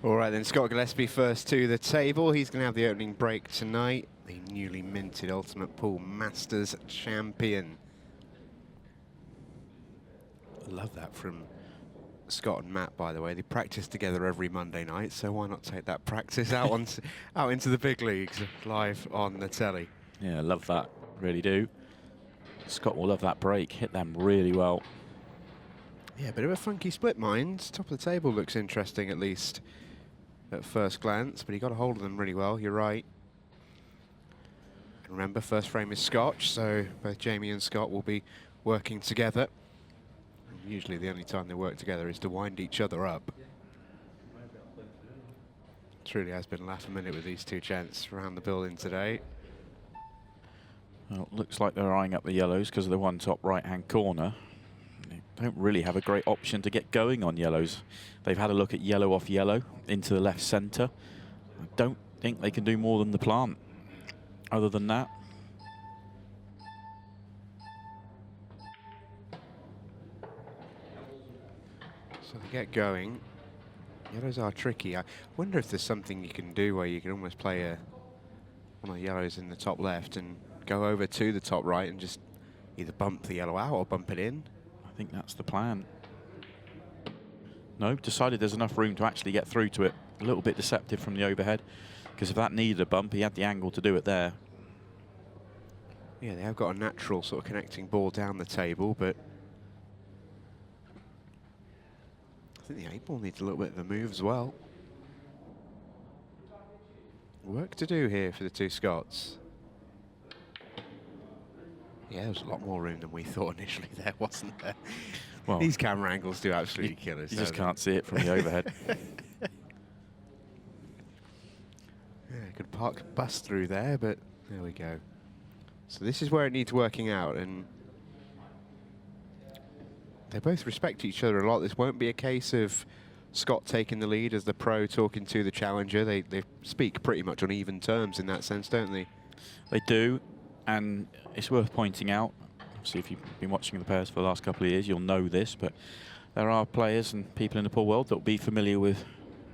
All right then, Scott Gillespie first to the table. He's going to have the opening break tonight. The newly minted Ultimate Pool Masters Champion. I love that from Scott and Matt, by the way. They practice together every Monday night, so why not take that practice out out into the big leagues, live on the telly. Yeah, I love that, really do. Scott will love that break, hit them really well. Yeah, a bit of a funky split, mind. Top of the table looks interesting, at least at first glance, but he got a hold of them really well, you're right. And remember, first frame is Scotch, so both Jamie and Scott will be working together. And usually the only time they work together is to wind each other up. Truly has been laugh a minute with these two gents around the building today. Well, looks like they're eyeing up the yellows because of the one top right-hand corner. They don't really have a great option to get going on yellows. They've had a look at yellow off yellow into the left centre. I don't think they can do more than the plant. Other than that, so they get going. Yellows are tricky. I wonder if there's something you can do where you can almost play one of the yellows in the top left and go over to the top right and just either bump the yellow out or bump it in. I think that's the plan. No, decided there's enough room to actually get through to it. A little bit deceptive from the overhead, because if that needed a bump, he had the angle to do it there. Yeah, they have got a natural sort of connecting ball down the table, but I think the 8-ball needs a little bit of a move as well. Work to do here for the two Scots. Yeah, there's a lot more room than we thought initially there, wasn't there? Well, these camera angles do absolutely kill us. You just can't see it from the overhead. Yeah, could park a bus through there, but there we go. So this is where it needs working out, and they both respect each other a lot. This won't be a case of Scott taking the lead as the pro talking to the challenger. They speak pretty much on even terms in that sense, don't they? They do, and it's worth pointing out, obviously if you've been watching the pairs for the last couple of years, you'll know this, but there are players and people in the pool world that will be familiar with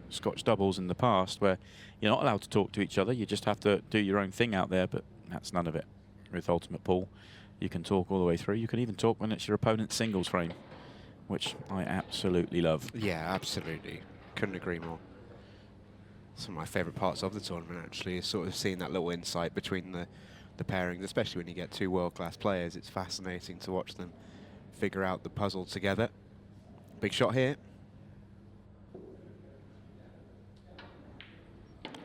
Scotch doubles in the past where you're not allowed to talk to each other, you just have to do your own thing out there, but that's none of it. With Ultimate Pool, you can talk all the way through. You can even talk when it's your opponent's singles frame, which I absolutely love. Yeah, absolutely. Couldn't agree more. Some of my favourite parts of the tournament, actually, is sort of seeing that little insight between the pairings, especially when you get two world-class players. It's fascinating to watch them figure out the puzzle together. Big shot here.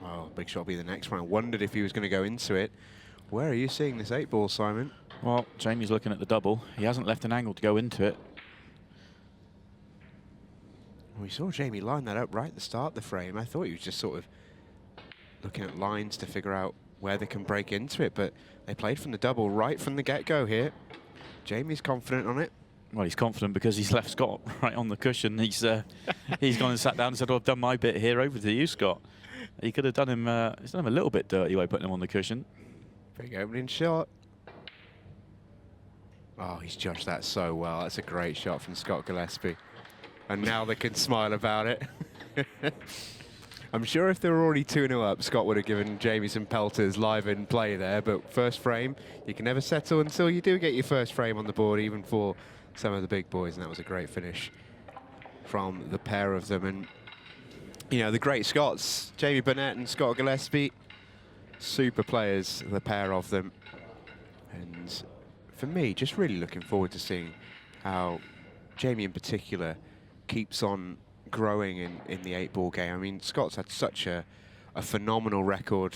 Oh, big shot will be the next one. I wondered if he was going to go into it. Where are you seeing this 8-ball, Simon? Well, Jamie's looking at the double. He hasn't left an angle to go into it. We saw Jamie line that up right at the start of the frame. I thought he was just sort of looking at lines to figure out where they can break into it, but they played from the double right from the get-go here. Jamie's confident on it. Well, he's confident because he's left Scott right on the cushion. He's gone and sat down and said, "Oh, I've done my bit here. Over to you, Scott." He could have done him. He's done him a little bit dirty by putting him on the cushion. Big opening shot. Oh, he's judged that so well. That's a great shot from Scott Gillespie. And now they can smile about it. I'm sure if they were already 2-0 up, Scott would have given Jamie some pelters live in play there. But first frame, you can never settle until you do get your first frame on the board, even for some of the big boys. And that was a great finish from the pair of them. And, you know, the great Scots, Jamie Burnett and Scott Gillespie, super players, the pair of them. And for me, just really looking forward to seeing how Jamie in particular keeps on growing in the 8-ball game. I mean, Scott's had such a phenomenal record.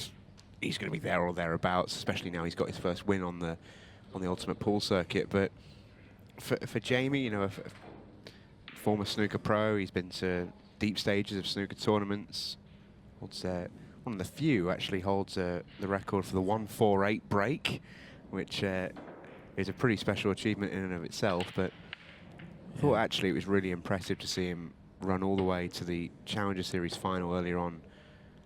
He's going to be there or thereabouts, especially now he's got his first win on the Ultimate Pool circuit. But for Jamie, you know, a former snooker pro, he's been to deep stages of snooker tournaments. Holds one of the few actually holds the record for the 1-4-8 break, which is a pretty special achievement in and of itself. But I thought actually it was really impressive to see him run all the way to the Challenger Series final earlier on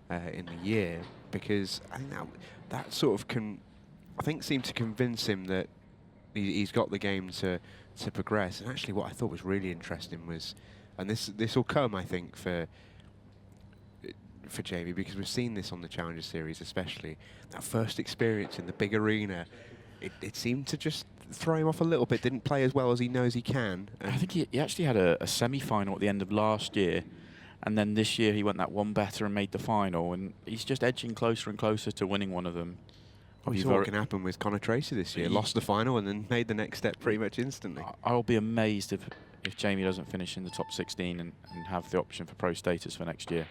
in the year, because I think that sort of seemed to convince him that he's got the game to progress. And actually what I thought was really interesting was, and this will come, I think, for for Jamie, because we've seen this on the Challenger Series especially. That first experience in the big arena, it seemed to just throw him off a little bit, didn't play as well as he knows he can. I think he actually had a semi-final at the end of last year, and then this year he went that one better and made the final, and he's just edging closer and closer to winning one of them. We saw what can happen with Connor Tracy this year. Lost the final and then made the next step pretty much instantly. I'll be amazed if Jamie doesn't finish in the top 16 and have the option for pro status for next year.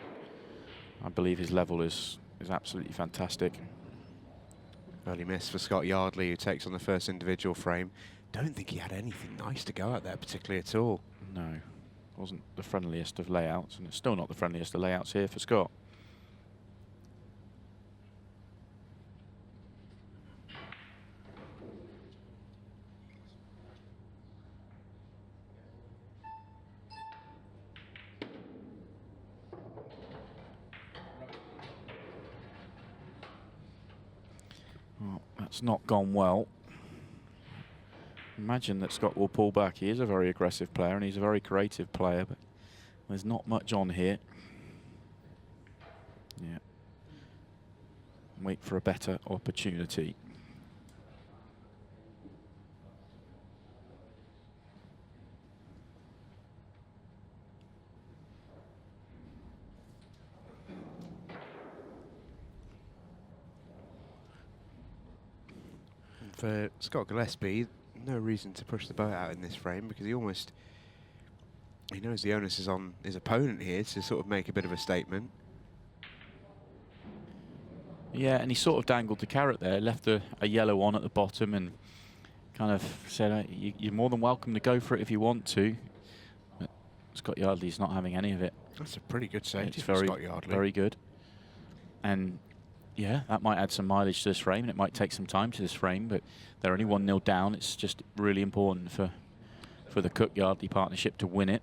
I believe his level is absolutely fantastic. Early miss for Scott Yardley, who takes on the first individual frame. Don't think he had anything nice to go at there particularly at all. No, wasn't the friendliest of layouts, and it's still not the friendliest of layouts here for Scott. Well, that's not gone well. Imagine that Scott will pull back. He is a very aggressive player and he's a very creative player, but there's not much on here. Yeah. Wait for a better opportunity. For Scott Gillespie, no reason to push the boat out in this frame, because he knows the onus is on his opponent here to sort of make a bit of a statement. Yeah, and he sort of dangled the carrot there, left a yellow on at the bottom and kind of said, you're more than welcome to go for it if you want to. But Scott Yardley's not having any of it. That's a pretty good save. It's very, Scott Yardley. Very good. And yeah, that might add some mileage to this frame, and it might take some time to this frame, but they're only 1-0 down. It's just really important for the Cooke-Yardley partnership to win it.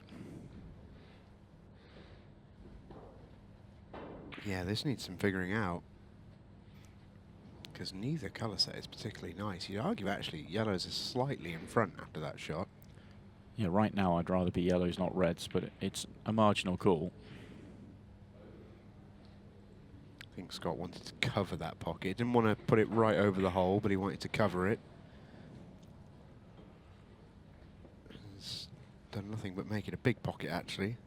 Yeah, this needs some figuring out, because neither colour set is particularly nice. You'd argue actually yellows are slightly in front after that shot. Yeah, right now I'd rather be yellows, not reds, but it's a marginal call. I think Scott wanted to cover that pocket. He didn't want to put it right over the hole, but he wanted to cover it. He's done nothing but make it a big pocket, actually.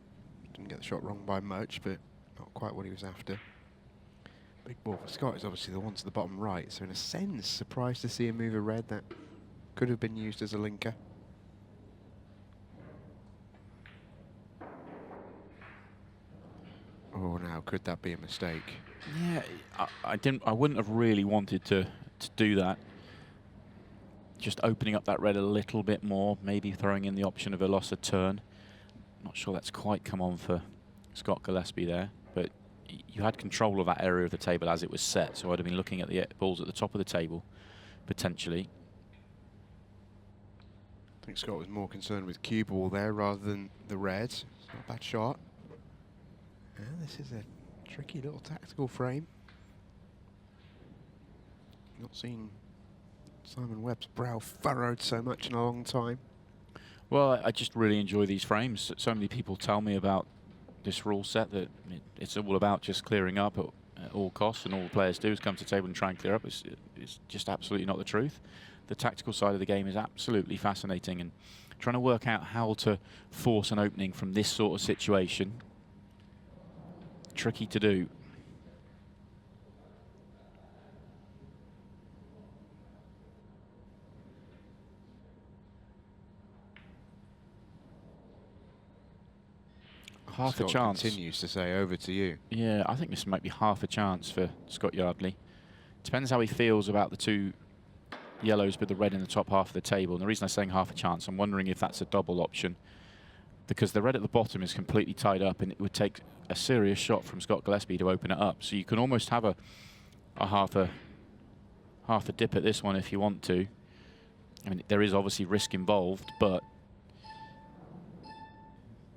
Didn't get the shot wrong by much, but not quite what he was after. Big ball for Scott is obviously the one to the bottom right, so in a sense, surprised to see him move a red. That could have been used as a linker. Oh, now could that be a mistake? Yeah, I wouldn't have really wanted to do that. Just opening up that red a little bit more, maybe throwing in the option of a loss of turn. Not sure that's quite come on for Scott Gillespie there, but you had control of that area of the table as it was set, so I'd have been looking at the balls at the top of the table, potentially. I think Scott was more concerned with cue ball there rather than the reds. It's not a bad shot. And this is a tricky little tactical frame. Not seen Simon Webb's brow furrowed so much in a long time. Well, I just really enjoy these frames. So many people tell me about this rule set that it's all about just clearing up at all costs, and all the players do is come to the table and try and clear up. It's just absolutely not the truth. The tactical side of the game is absolutely fascinating, and trying to work out how to force an opening from this sort of situation, tricky to do. Half Scott a chance. Continues to say, over to you. Yeah, I think this might be half a chance for Scott Yardley. Depends how he feels about the two yellows with the red in the top half of the table. And the reason I'm saying half a chance, I'm wondering if that's a double option, because the red at the bottom is completely tied up, and it would take a serious shot from Scott Gillespie to open it up. So you can almost have a half a dip at this one if you want to. I mean, there is obviously risk involved, but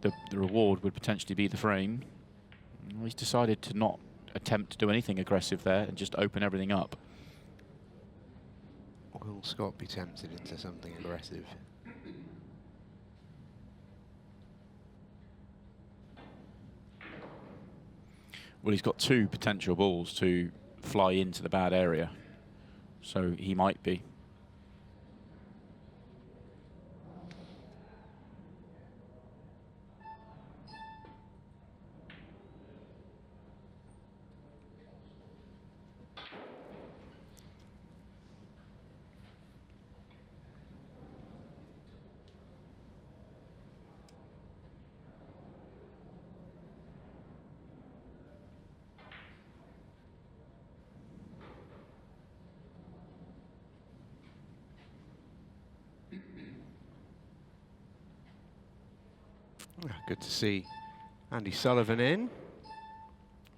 the reward would potentially be the frame. Well, he's decided to not attempt to do anything aggressive there and just open everything up. Will Scott be tempted into something aggressive? Well, he's got 2 potential balls to fly into the bad area, so he might be. Good to see Andy Sullivan in.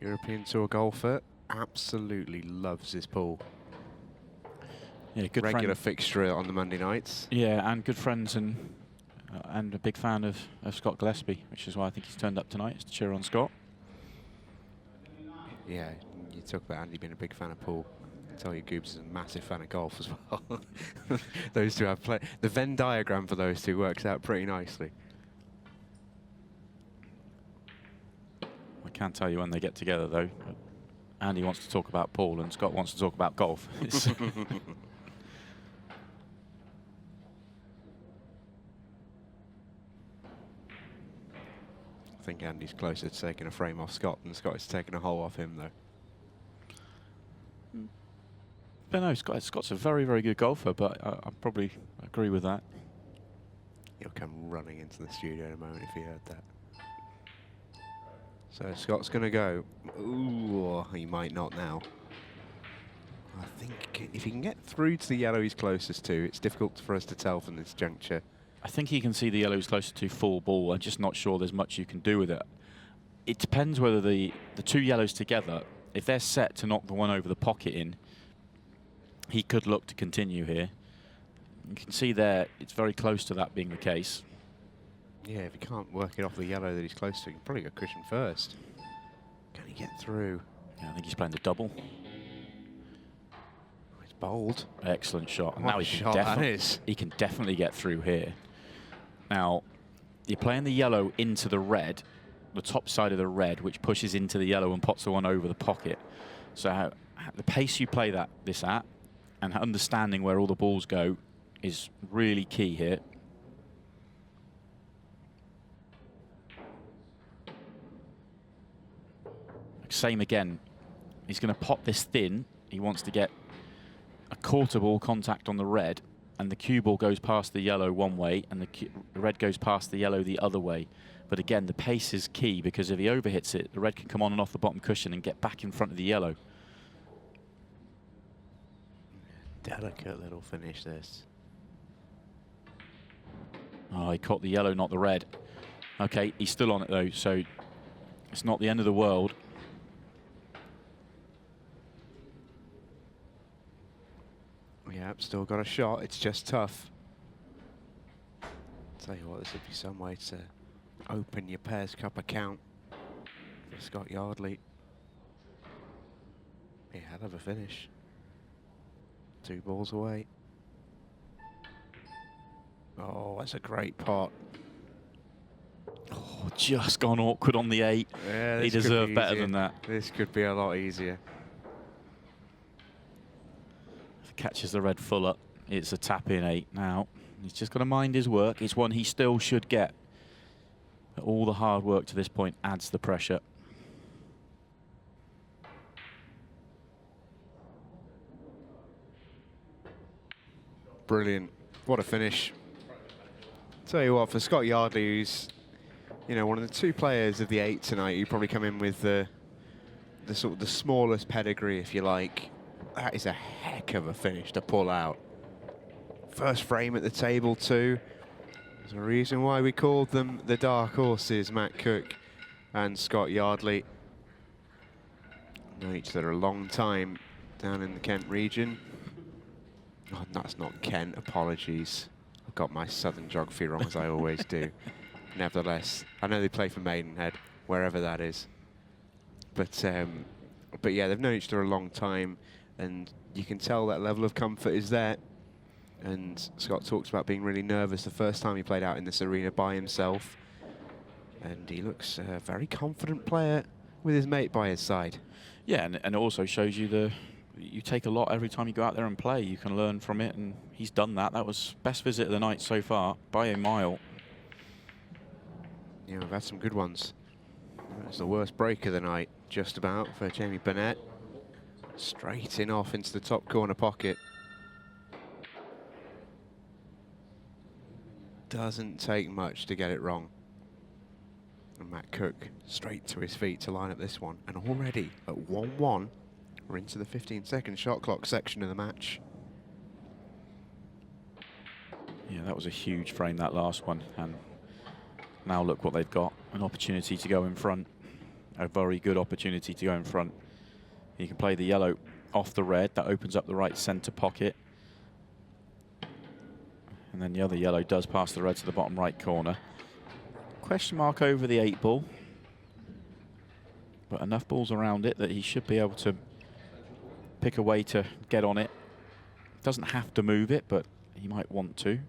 European Tour golfer, absolutely loves his pool. Yeah, good regular friend. fixture on the Monday nights. Yeah, and good friends and a big fan of Scott Gillespie, which is why I think he's turned up tonight, is to cheer on Scott. Yeah, you talk about Andy being a big fan of pool. I tell you, Goobs is a massive fan of golf as well. Those two have played. The Venn diagram for those two works out pretty nicely. I can't tell you when they get together, though. Andy wants to talk about pool and Scott wants to talk about golf. I think Andy's closer to taking a frame off Scott than Scott is taking a hole off him, though. But no, Scott's a very, very good golfer, but I probably agree with that. He'll come running into the studio in a moment if he heard that. So Scott's going to go. Ooh, he might not now. I think if he can get through to the yellow he's closest to, it's difficult for us to tell from this juncture. I think he can see the yellow's closer to full ball. I'm just not sure there's much you can do with it. It depends whether the 2 yellows together, if they're set to knock the one over the pocket in, he could look to continue here. You can see there, it's very close to that being the case. Yeah, if he can't work it off the yellow that he's close to, he can probably go cushion first. Can he get through? Yeah, I think he's playing the double. It's bold. Excellent shot. And What now a he shot that can, is. he can definitely get through here. Now, you're playing the yellow into the red, the top side of the red, which pushes into the yellow and pots the one over the pocket. So the pace you play this at, and understanding where all the balls go, is really key here. Same again. He's going to pop this thin. He wants to get a quarter ball contact on the red, and the cue ball goes past the yellow one way, and the red goes past the yellow the other way. But again, the pace is key, because if he overhits it, the red can come on and off the bottom cushion and get back in front of the yellow. Delicate little finish, this. Oh, he caught the yellow, not the red. Okay, he's still on it, though, so it's not the end of the world. Yeah, still got a shot. It's just tough. Tell you what, this would be some way to open your Pairs Cup account for Scott Yardley. Yeah, hell of a finish. 2 balls away. Oh, that's a great pot. Oh, just gone awkward on the 8. Yeah, he deserved better than that. This could be a lot easier. Catches the red full up. It's a tap-in 8 now. He's just got to mind his work. It's one he still should get. But all the hard work to this point adds the pressure. Brilliant. What a finish. Tell you what, for Scott Yardley, who's, you know, one of the 2 players of the 8 tonight, who probably come in with the sort of the smallest pedigree, if you like. That is a heck of a finish to pull out. First frame at the table too. There's a reason why we called them the dark horses, Matt Cooke and Scott Yardley. Known each other a long time down in the Kent region. Oh, that's not Kent, apologies. I've got my southern geography wrong, as I always do. Nevertheless, I know they play for Maidenhead, wherever that is. But yeah, they've known each other a long time, and you can tell that level of comfort is there. And Scott talks about being really nervous the first time he played out in this arena by himself. And he looks a very confident player with his mate by his side. Yeah, and it also shows you you take a lot every time you go out there and play. You can learn from it, and he's done that. That was best visit of the night so far by a mile. Yeah, we've had some good ones. That's the worst break of the night, just about, for Jamie Burnett. Straight in off into the top corner pocket. Doesn't take much to get it wrong. And Matt Cooke straight to his feet to line up this one. And already at 1-1, we're into the 15-second shot clock section of the match. Yeah, that was a huge frame, that last one. And now look what they've got. An opportunity to go in front. A very good opportunity to go in front. You can play the yellow off the red. That opens up the right centre pocket. And then the other yellow does pass the red to the bottom right corner. Question mark over the 8 ball. But enough balls around it that he should be able to pick a way to get on it. Doesn't have to move it, but he might want to.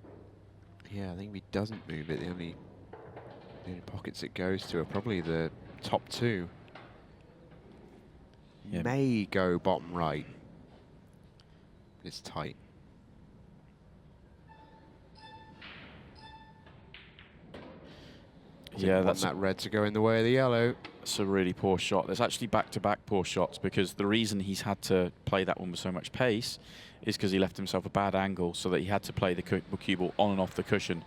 Yeah, I think if he doesn't move it, the only pockets it goes to are probably the top 2. Yeah. May go bottom right. It's tight. Yeah, that's that red to go in the way of the yellow. It's a really poor shot. There's actually back-to-back poor shots, because the reason he's had to play that one with so much pace is because he left himself a bad angle, so that he had to play the cue ball on and off the cushion.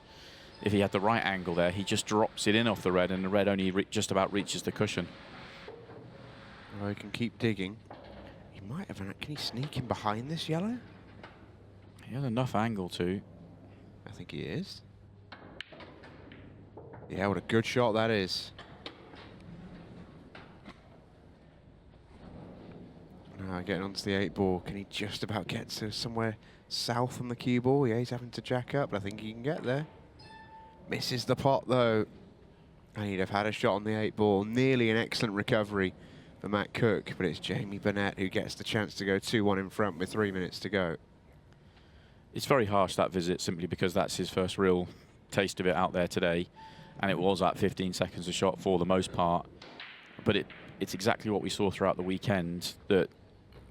If he had the right angle there, he just drops it in off the red, and the red only just about reaches the cushion. Well, he can keep digging. He might have. Can he sneak in behind this yellow? He has enough angle to. I think he is. Yeah, what a good shot that is. Now getting onto the 8 ball. Can he just about get to somewhere south on the cue ball? Yeah, he's having to jack up, but I think he can get there. Misses the pot though. And he'd have had a shot on the 8 ball. Nearly an excellent recovery for Matt Cooke, but it's Jamie Burnett who gets the chance to go 2-1 in front with 3 minutes to go. It's very harsh, that visit, simply because that's his first real taste of it out there today. And it was at 15 seconds a shot for the most part. But it's exactly what we saw throughout the weekend, that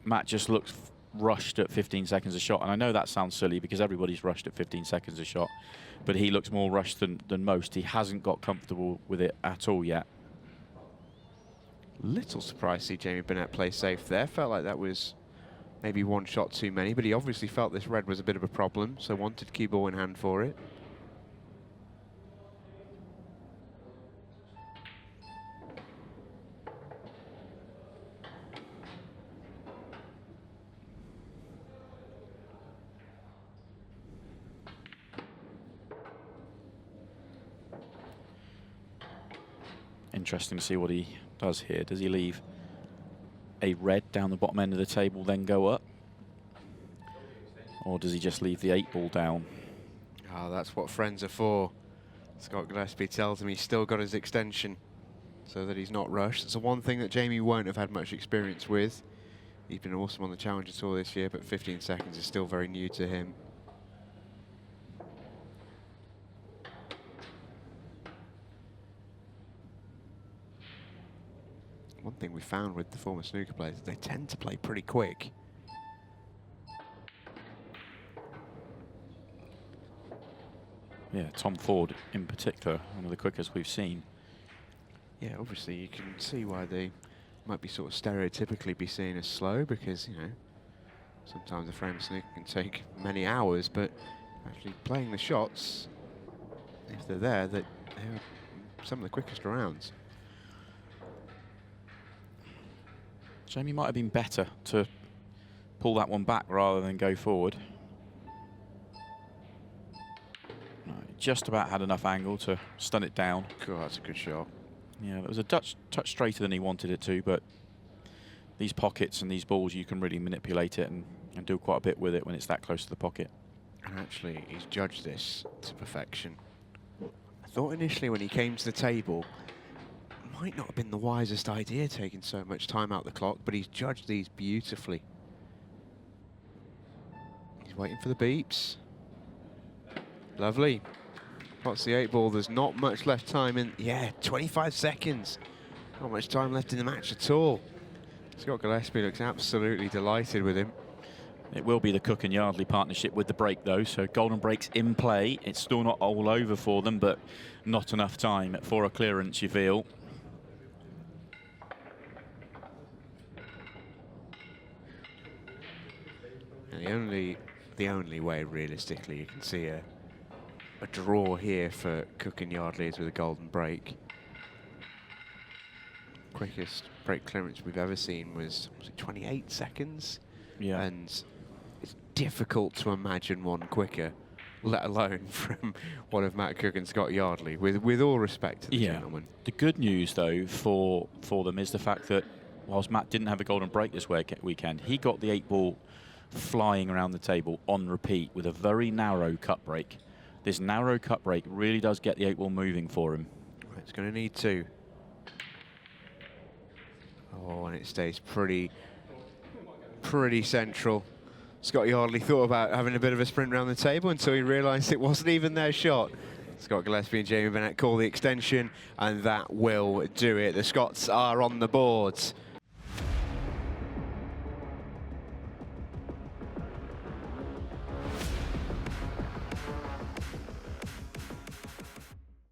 Matt just looks rushed at 15 seconds a shot. And I know that sounds silly, because everybody's rushed at 15 seconds a shot. But he looks more rushed than most. He hasn't got comfortable with it at all yet. Little surprised to see Jamie Burnett play safe there. Felt like that was maybe one shot too many, but he obviously felt this red was a bit of a problem, so wanted cue ball in hand for it. Interesting to see what he does here. Does he leave a red down the bottom end of the table, then go up? Or does he just leave the 8 ball down? Oh, that's what friends are for. Scott Gillespie tells him he's still got his extension so that he's not rushed. It's the one thing that Jamie won't have had much experience with. He's been awesome on the Challenger Tour this year, but 15 seconds is still very new to him. One thing we found with the former snooker players is they tend to play pretty quick. Yeah, Tom Ford in particular, one of the quickest we've seen. Yeah, obviously you can see why they might be sort of stereotypically be seen as slow, because, you know, sometimes a frame of snooker can take many hours, but actually playing the shots, if they're there, that they're some of the quickest around. Jamie might have been better to pull that one back rather than go forward. No, just about had enough angle to stun it down. God, that's a good shot. Yeah, it was a touch straighter than he wanted it to, but these pockets and these balls, you can really manipulate it and do quite a bit with it when it's that close to the pocket. And actually, he's judged this to perfection. I thought initially when he came to the table, it might not have been the wisest idea taking so much time out the clock, but he's judged these beautifully. He's waiting for the beeps. Lovely. Pots the 8 ball. There's not much left time in. Yeah, 25 seconds. Not much time left in the match at all. Scott Gillespie looks absolutely delighted with him. It will be the Cooke and Yardley partnership with the break, though, so golden break's in play. It's still not all over for them, but not enough time for a clearance, you feel. And the only way, realistically, you can see a draw here for Cooke and Yardley is with a golden break. Quickest break clearance we've ever seen was it 28 seconds? Yeah. And it's difficult to imagine one quicker, let alone from one of Matt Cooke and Scott Yardley, with all respect to the gentleman. The good news, though, for them is the fact that whilst Matt didn't have a golden break this weekend, he got the 8-ball flying around the table on repeat with a very narrow cut break. This narrow cut break really does get the 8-ball moving for him. It's going to need to. Oh, and it stays pretty central. Scott Yardley thought about having a bit of a sprint around the table until he realised it wasn't even their shot. Scott Gillespie and Jamie Burnett call the extension, and that will do it. The Scots are on the boards.